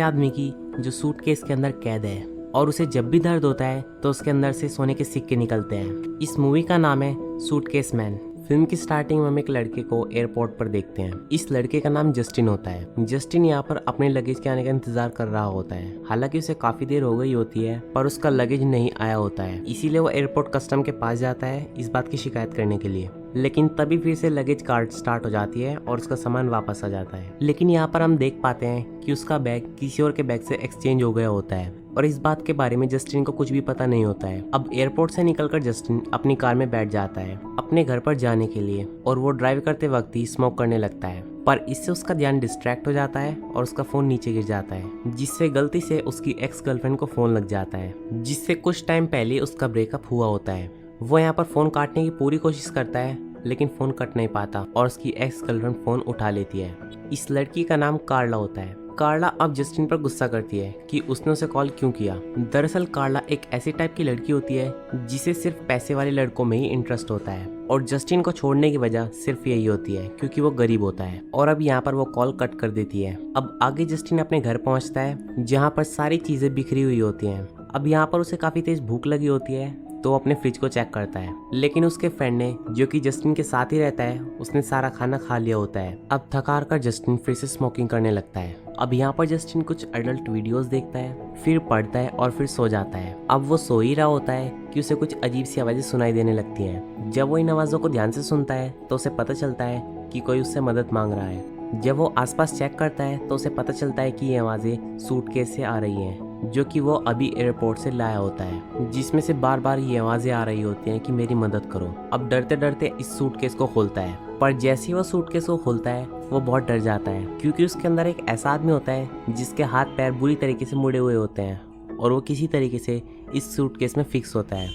ऐसे आदमी की जो सूटकेस के अंदर कैद है और उसे जब भी दर्द होता है तो उसके अंदर से सोने के सिक्के निकलते हैं। इस मूवी का नाम है सूटकेस मैन। फिल्म की स्टार्टिंग में हम एक लड़के को एयरपोर्ट पर देखते हैं। इस लड़के का नाम जस्टिन होता है। जस्टिन यहाँ पर अपने लगेज के आने का इंतजार कर रहा होता है। हालांकि उसे काफी देर हो गई होती है पर उसका लगेज नहीं आया होता है, इसीलिए वो एयरपोर्ट कस्टम के पास जाता है इस बात की शिकायत करने के लिए। लेकिन तभी फिर से लगेज कार्ड स्टार्ट हो जाती है और उसका सामान वापस आ जाता है। लेकिन यहाँ पर हम देख पाते हैं कि उसका बैग किसी और के बैग से एक्सचेंज हो गया होता है और इस बात के बारे में जस्टिन को कुछ भी पता नहीं होता है। अब एयरपोर्ट से निकलकर जस्टिन अपनी कार में बैठ जाता है अपने घर पर जाने के लिए और वो ड्राइव करते वक्त ही स्मोक करने लगता है, पर इससे उसका ध्यान डिस्ट्रैक्ट हो जाता है और उसका फोन नीचे गिर जाता है, जिससे गलती से उसकी एक्स गर्लफ्रेंड को फोन लग जाता है, जिससे कुछ टाइम पहले उसका ब्रेकअप हुआ होता है। वो यहाँ पर फोन काटने की पूरी कोशिश करता है लेकिन फोन कट नहीं पाता और उसकी एक्स गर्लफ्रेंड फोन उठा लेती है। इस लड़की का नाम कार्ला होता है। कार्ला अब जस्टिन पर गुस्सा करती है कि उसने उसे कॉल क्यों किया। दरअसल कार्ला एक ऐसी टाइप की लड़की होती है जिसे सिर्फ पैसे वाले लड़कों में ही इंटरेस्ट होता है और जस्टिन को छोड़ने की वजह सिर्फ यही होती है क्योंकि वो गरीब होता है। और अब यहाँ पर वो कॉल कट कर देती है। अब आगे जस्टिन अपने घर पहुँचता है जहाँ पर सारी चीजें बिखरी हुई होती हैं। अब यहाँ पर उसे काफी तेज भूख लगी होती है तो अपने फ्रिज को चेक करता है, लेकिन उसके फ्रेंड ने जो कि जस्टिन के साथ ही रहता है उसने सारा खाना खा लिया होता है। अब थकार कर जस्टिन फिर से स्मोकिंग करने लगता है। अब यहाँ पर जस्टिन कुछ एडल्ट वीडियोस देखता है, फिर पढ़ता है और फिर सो जाता है। अब वो सो ही रहा होता है कि उसे कुछ अजीब सी आवाजें सुनाई देने लगती हैं। जब वो इन आवाजों को ध्यान से सुनता है तो उसे पता चलता है कि कोई उससे मदद मांग रहा है। जब वो आसपास चेक करता है तो उसे पता चलता है कि ये आवाजें सूटकेस से आ रही हैं जो कि वो अभी एयरपोर्ट से लाया होता है, जिसमें से बार बार ये आवाजें आ रही होती हैं कि मेरी मदद करो। अब डरते डरते इस सूटकेस को खोलता है, पर जैसे ही वो सूटकेस को खोलता है वो बहुत डर जाता है क्योंकि उसके अंदर एक ऐसा आदमी होता है जिसके हाथ पैर बुरी तरीके से मुड़े हुए होते हैं और वो किसी तरीके से इस सूटकेस में फिक्स होता है।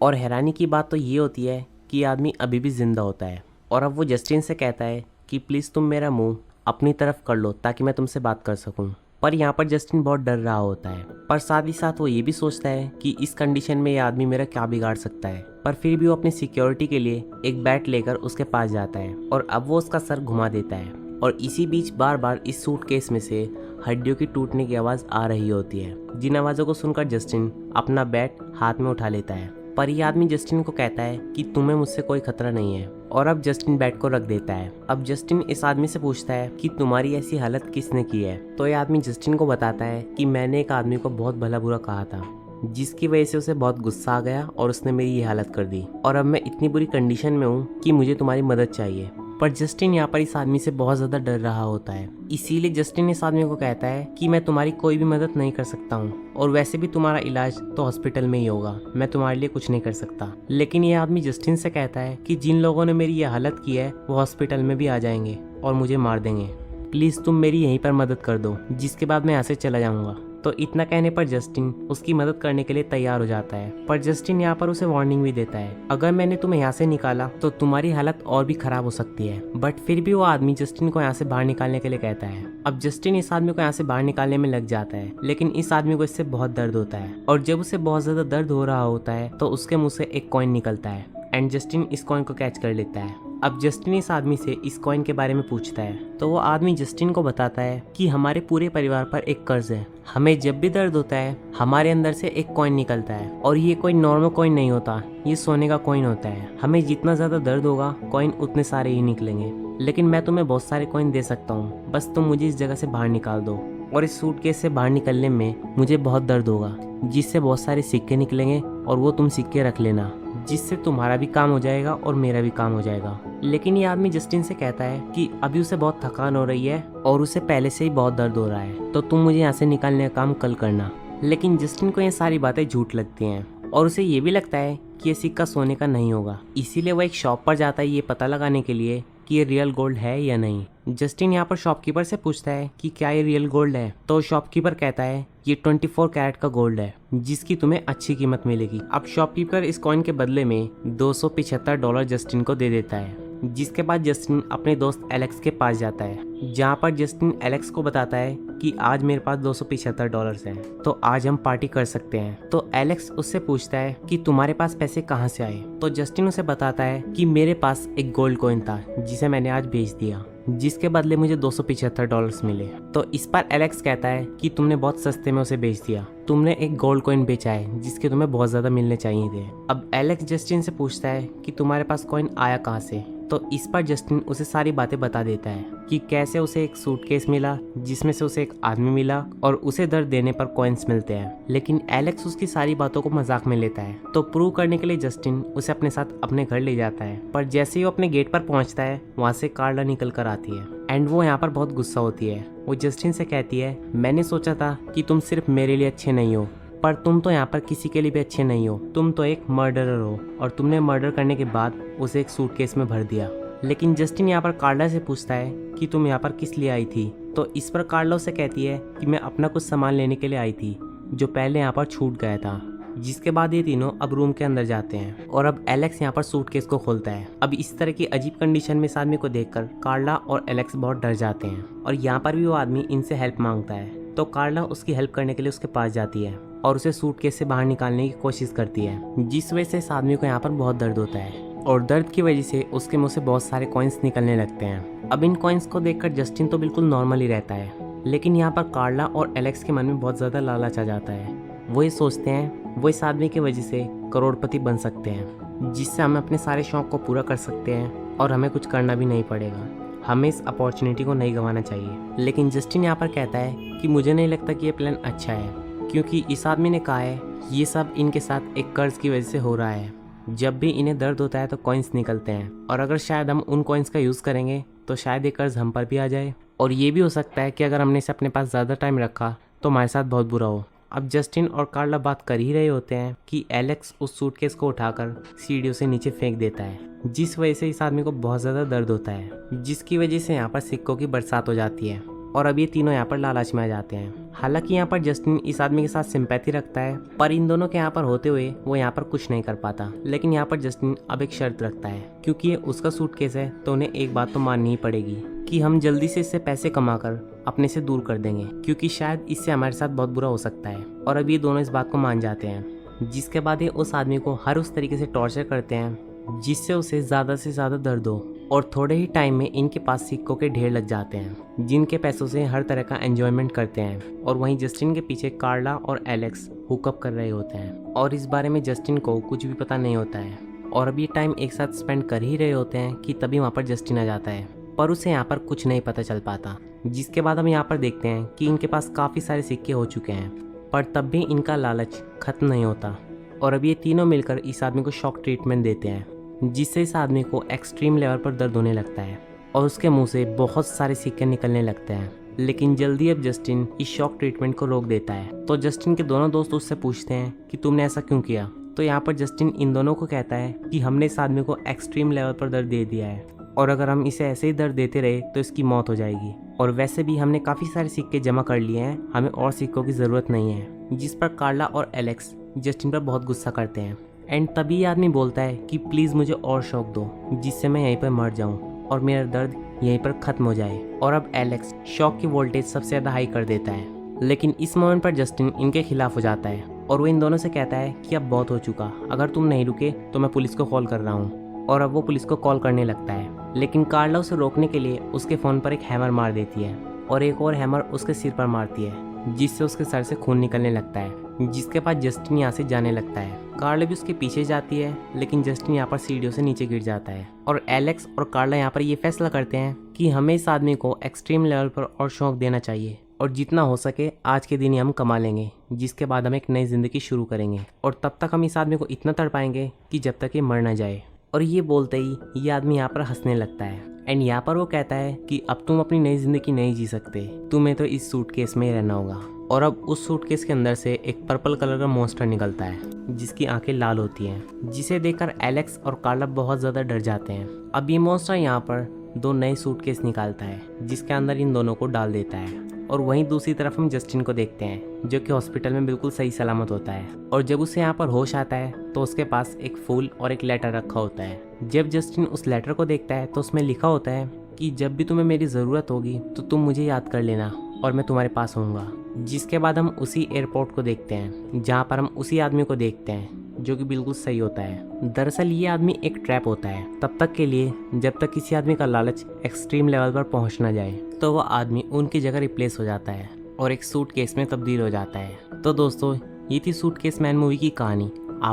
और हैरानी की बात तो ये होती है कि आदमी अभी भी जिंदा होता है। और अब वो जस्टिन से कहता है कि प्लीज़ तुम मेरा मुंह अपनी तरफ कर लो ताकि मैं तुमसे बात कर सकूं। पर यहाँ पर जस्टिन बहुत डर रहा होता है, पर साथ ही साथ वो ये भी सोचता है कि इस कंडीशन में ये आदमी मेरा क्या बिगाड़ सकता है। पर फिर भी वो अपनी सिक्योरिटी के लिए एक बैट लेकर उसके पास जाता है और अब वो उसका सर घुमा देता है और इसी बीच बार बार इस सूटकेस में से हड्डियों की टूटने की आवाज़ आ रही होती है, जिन आवाज़ों को सुनकर जस्टिन अपना बैट हाथ में उठा लेता है। पर यह आदमी जस्टिन को कहता है कि तुम्हें मुझसे कोई खतरा नहीं है और अब जस्टिन बैट को रख देता है। अब जस्टिन इस आदमी से पूछता है कि तुम्हारी ऐसी हालत किसने की है। तो यह आदमी जस्टिन को बताता है कि मैंने एक आदमी को बहुत भला बुरा कहा था जिसकी वजह से उसे बहुत गुस्सा आ गया और उसने मेरी ये हालत कर दी और अब मैं इतनी बुरी कंडीशन में हूँ कि मुझे तुम्हारी मदद चाहिए। पर जस्टिन यहाँ पर इस आदमी से बहुत ज़्यादा डर रहा होता है, इसीलिए जस्टिन इस आदमी को कहता है कि मैं तुम्हारी कोई भी मदद नहीं कर सकता हूँ और वैसे भी तुम्हारा इलाज तो हॉस्पिटल में ही होगा, मैं तुम्हारे लिए कुछ नहीं कर सकता। लेकिन ये आदमी जस्टिन से कहता है कि जिन लोगों ने मेरी ये हालत की है वो हॉस्पिटल में भी आ जाएंगे और मुझे मार देंगे, प्लीज़ तुम मेरी यहीं पर मदद कर दो, जिसके बाद मैं यहाँ से चला जाऊँगा। तो इतना कहने पर जस्टिन उसकी मदद करने के लिए तैयार हो जाता है। पर जस्टिन यहाँ पर उसे वार्निंग भी देता है, अगर मैंने तुम्हें यहाँ से निकाला तो तुम्हारी हालत और भी खराब हो सकती है। बट फिर भी वो आदमी जस्टिन को यहाँ से बाहर निकालने के लिए कहता है। अब जस्टिन इस आदमी को यहाँ से बाहर निकालने में लग जाता है, लेकिन इस आदमी को इससे बहुत दर्द होता है और जब उसे बहुत ज्यादा दर्द हो रहा होता है तो उसके मुंह से एक कॉइन निकलता है एंड जस्टिन इस कॉइन को कैच कर लेता है। अब जस्टिन इस आदमी से इस कॉइन के बारे में पूछता है तो वो आदमी जस्टिन को बताता है कि हमारे पूरे परिवार पर एक कर्ज है, हमें जब भी दर्द होता है हमारे अंदर से एक कॉइन निकलता है और ये कोई नॉर्मल कॉइन नहीं होता, ये सोने का कॉइन होता है। हमें जितना ज्यादा दर्द होगा कॉइन उतने सारे ही निकलेंगे, लेकिन मैं तुम्हें बहुत सारे कॉइन दे सकता हूँ, बस तुम मुझे इस जगह से बाहर निकाल दो। और इस सूटकेस से बाहर निकलने में मुझे बहुत दर्द होगा, जिससे बहुत सारे सिक्के निकलेंगे और वो तुम सिक्के रख लेना, जिससे तुम्हारा भी काम हो जाएगा और मेरा भी काम हो जाएगा। लेकिन ये आदमी जस्टिन से कहता है कि अभी उसे बहुत थकान हो रही है और उसे पहले से ही बहुत दर्द हो रहा है, तो तुम मुझे यहाँ से निकालने का काम कल करना। लेकिन जस्टिन को ये सारी बातें झूठ लगती हैं और उसे ये भी लगता है कि ये सिक्का सोने का नहीं होगा, इसीलिए वो एक शॉप पर जाता है ये पता लगाने के लिए कि ये रियल गोल्ड है या नहीं। जस्टिन यहाँ पर शॉपकीपर से पूछता है कि क्या ये रियल गोल्ड है, तो शॉपकीपर कहता है ये 24 कैरेट का गोल्ड है जिसकी तुम्हें अच्छी कीमत मिलेगी। अब शॉपकीपर इस कॉइन के बदले में $275 जस्टिन को दे देता है, जिसके बाद जस्टिन अपने दोस्त एलेक्स के पास जाता है, जहाँ पर जस्टिन एलेक्स को बताता है कि आज मेरे पास $275 हैं, तो आज हम पार्टी कर सकते हैं। तो एलेक्स उससे पूछता है कि तुम्हारे पास पैसे कहाँ से आए। तो जस्टिन उसे बताता है कि मेरे पास एक गोल्ड कॉइन था जिसे मैंने आज बेच दिया, जिसके बदले मुझे $275 मिले। तो इस पर एलेक्स कहता है कि तुमने बहुत सस्ते में उसे बेच दिया, तुमने एक गोल्ड कॉइन बेचा है जिसके तुम्हें बहुत ज्यादा मिलने चाहिए थे। अब एलेक्स जस्टिन से पूछता है कि तुम्हारे पास कॉइन आया कहाँ से। तो इस पर जस्टिन उसे सारी बातें बता देता है कि कैसे उसे एक सूटकेस मिला जिसमें से उसे एक आदमी मिला और उसे दर्द देने पर कॉइन्स मिलते हैं। लेकिन एलेक्स उसकी सारी बातों को मजाक में लेता है। तो प्रूव करने के लिए जस्टिन उसे अपने साथ अपने घर ले जाता है, पर जैसे ही वो अपने गेट पर पहुंचता है वहां से कार्ला निकल कर आती है एंड वो यहाँ पर बहुत गुस्सा होती है। वो जस्टिन से कहती है, मैंने सोचा था कि तुम सिर्फ मेरे लिए अच्छे नहीं हो, पर तुम तो यहाँ पर किसी के लिए भी अच्छे नहीं हो, तुम तो एक मर्डरर हो और तुमने मर्डर करने के बाद उसे एक सूटकेस में भर दिया। लेकिन जस्टिन यहाँ पर कार्ला से पूछता है कि तुम यहाँ पर किस लिए आई थी। तो इस पर कार्ला उसे कहती है कि मैं अपना कुछ सामान लेने के लिए आई थी जो पहले यहाँ पर छूट गया था। जिसके बाद ये तीनों अब रूम के अंदर जाते हैं और अब एलेक्स यहाँ पर सूटकेस को खोलता है। अब इस तरह की अजीब कंडीशन में इस आदमी को देखकर कार्ला और एलेक्स बहुत डर जाते हैं और यहाँ पर भी वो आदमी इनसे हेल्प मांगता है। तो कार्ला उसकी हेल्प करने के लिए उसके पास जाती है और उसे सूटकेस से बाहर निकालने की कोशिश करती है, जिस वजह से इस आदमी को यहाँ पर बहुत दर्द होता है और दर्द की वजह से उसके मुंह से बहुत सारे कॉइन्स निकलने लगते हैं। अब इन कॉइन्स को देखकर जस्टिन तो बिल्कुल नॉर्मल ही रहता है, लेकिन यहाँ पर कार्ला और एलेक्स के मन में बहुत ज़्यादा लालच आ जाता है। वो ये सोचते हैं वो इस आदमी की वजह से करोड़पति बन सकते हैं, जिससे हम अपने सारे शौक को पूरा कर सकते हैं और हमें कुछ करना भी नहीं पड़ेगा। हमें इस अपॉर्चुनिटी को नहीं गंवाना चाहिए। लेकिन जस्टिन यहाँ पर कहता है कि मुझे नहीं लगता कि ये प्लान अच्छा है, क्योंकि इस आदमी ने कहा है ये सब इनके साथ एक कर्ज की वजह से हो रहा है। जब भी इन्हें दर्द होता है तो कॉइन्स निकलते हैं और अगर शायद हम उन कॉइन्स का यूज़ करेंगे तो शायद ये कर्ज हम पर भी आ जाए, और ये भी हो सकता है कि अगर हमने इसे अपने पास ज़्यादा टाइम रखा तो हमारे साथ बहुत बुरा हो। अब जस्टिन और कार्ला बात कर ही रहे होते हैं कि एलेक्स उस सूटकेस को उठाकर सीढ़ियों से नीचे फेंक देता है, जिस वजह से इस आदमी को बहुत ज़्यादा दर्द होता है, जिसकी वजह से यहाँ पर सिक्कों की बरसात हो जाती है और अब ये तीनों यहाँ पर लालच में आ जाते हैं। हालांकि यहाँ पर जस्टिन इस आदमी के साथ सिंपैथी रखता है, पर इन दोनों के यहाँ पर होते हुए वो यहाँ पर कुछ नहीं कर पाता। लेकिन यहाँ पर जस्टिन अब एक शर्त रखता है, क्योंकि ये उसका सूटकेस है तो उन्हें एक बात तो माननी ही पड़ेगी कि हम जल्दी से इससे पैसे कमाकर अपने से दूर कर देंगे, क्योंकि शायद इससे हमारे साथ बहुत बुरा हो सकता है। और अब ये दोनों इस बात को मान जाते हैं, जिसके बाद ये उस आदमी को हर उस तरीके से टॉर्चर करते हैं जिससे उसे ज़्यादा से ज़्यादा दर्द हो, और थोड़े ही टाइम में इनके पास सिक्कों के ढेर लग जाते हैं, जिनके पैसों से हर तरह का एंजॉयमेंट करते हैं। और वहीं जस्टिन के पीछे कार्ला और एलेक्स हुकअप कर रहे होते हैं और इस बारे में जस्टिन को कुछ भी पता नहीं होता है। और अब ये टाइम एक साथ स्पेंड कर ही रहे होते हैं कि तभी वहाँ पर जस्टिन आ जाता है, पर उसे यहाँ पर कुछ नहीं पता चल पाता। जिसके बाद हम यहाँ पर देखते हैं कि इनके पास काफ़ी सारे सिक्के हो चुके हैं, पर तब भी इनका लालच खत्म नहीं होता। और अब ये तीनों मिलकर इस आदमी को शॉक ट्रीटमेंट देते हैं, जिससे इस आदमी को एक्सट्रीम लेवल पर दर्द होने लगता है और उसके मुंह से बहुत सारे सिक्के निकलने लगते हैं। लेकिन जल्दी अब जस्टिन इस शॉक ट्रीटमेंट को रोक देता है। तो जस्टिन के दोनों दोस्त उससे पूछते हैं कि तुमने ऐसा क्यों किया। तो यहाँ पर जस्टिन इन दोनों को कहता है कि हमने इस आदमी को एक्सट्रीम लेवल पर दर्द दे दिया है और अगर हम इसे ऐसे ही दर्द देते रहे तो इसकी मौत हो जाएगी, और वैसे भी हमने काफ़ी सारे सिक्के जमा कर लिए हैं, हमें और सिक्कों की ज़रूरत नहीं है। जिस पर कार्ला और एलेक्स जस्टिन पर बहुत गुस्सा करते हैं एंड तभी ये आदमी बोलता है कि प्लीज़ मुझे और शौक दो, जिससे मैं यहीं पर मर जाऊं और मेरा दर्द यहीं पर ख़त्म हो जाए। और अब एलेक्स शौक की वोल्टेज सबसे ज़्यादा हाई कर देता है, लेकिन इस मोमेंट पर जस्टिन इनके खिलाफ हो जाता है और वो इन दोनों से कहता है कि अब बहुत हो चुका, अगर तुम नहीं रुके तो मैं पुलिस को कॉल कर रहा हूँ। और अब वो पुलिस को कॉल करने लगता है, लेकिन कार्ला उसे रोकने के लिए उसके फ़ोन पर एक हैमर मार देती है और एक और हैमर उसके सिर पर मारती है, जिससे उसके सर से खून निकलने लगता है। जिसके बाद जस्टिन यहाँ से जाने लगता है। कार्ला भी उसके पीछे जाती है, लेकिन जस्टिन यहाँ पर सीढ़ियों से नीचे गिर जाता है और एलेक्स और कार्ला यहाँ पर ये फैसला करते हैं कि हमें इस आदमी को एक्सट्रीम लेवल पर और शौक देना चाहिए और जितना हो सके आज के दिन ही हम कमा लेंगे, जिसके बाद हम एक नई ज़िंदगी शुरू करेंगे और तब तक हम इस आदमी को इतना तड़पाएंगे कि जब तक ये मर ना जाए। और ये बोलते ही ये आदमी यहाँ पर हंसने लगता है एंड यहाँ पर वो कहता है कि अब तुम अपनी नई ज़िंदगी नहीं जी सकते, तुम्हें तो इस सूटकेस में ही रहना होगा। और अब उस सूटकेस के अंदर से एक पर्पल कलर का मॉन्स्टर निकलता है जिसकी आंखें लाल होती हैं, जिसे देखकर एलेक्स और कार्ला बहुत ज़्यादा डर जाते हैं। अब ये मॉन्स्टर यहाँ पर दो नए सूटकेस निकालता है जिसके अंदर इन दोनों को डाल देता है और वहीं दूसरी तरफ हम जस्टिन को देखते हैं जो कि हॉस्पिटल में बिल्कुल सही सलामत होता है। और जब उसे यहाँ पर होश आता है तो उसके पास एक फूल और एक लेटर रखा होता है। जब जस्टिन उस लेटर को देखता है तो उसमें लिखा होता है कि जब भी तुम्हें मेरी ज़रूरत होगी तो तुम मुझे याद कर लेना और मैं तुम्हारे पास होऊंगा। जिसके बाद हम उसी एयरपोर्ट को देखते हैं जहाँ पर हम उसी आदमी को देखते हैं जो कि बिल्कुल सही होता है। दरअसल ये आदमी एक ट्रैप होता है तब तक के लिए जब तक किसी आदमी का लालच एक्सट्रीम लेवल पर पहुंच ना जाए, तो वह आदमी उनकी जगह रिप्लेस हो जाता है और एक सूटकेस में तब्दील हो जाता है। तो दोस्तों, ये थी सूटकेस मैन मूवी की कहानी।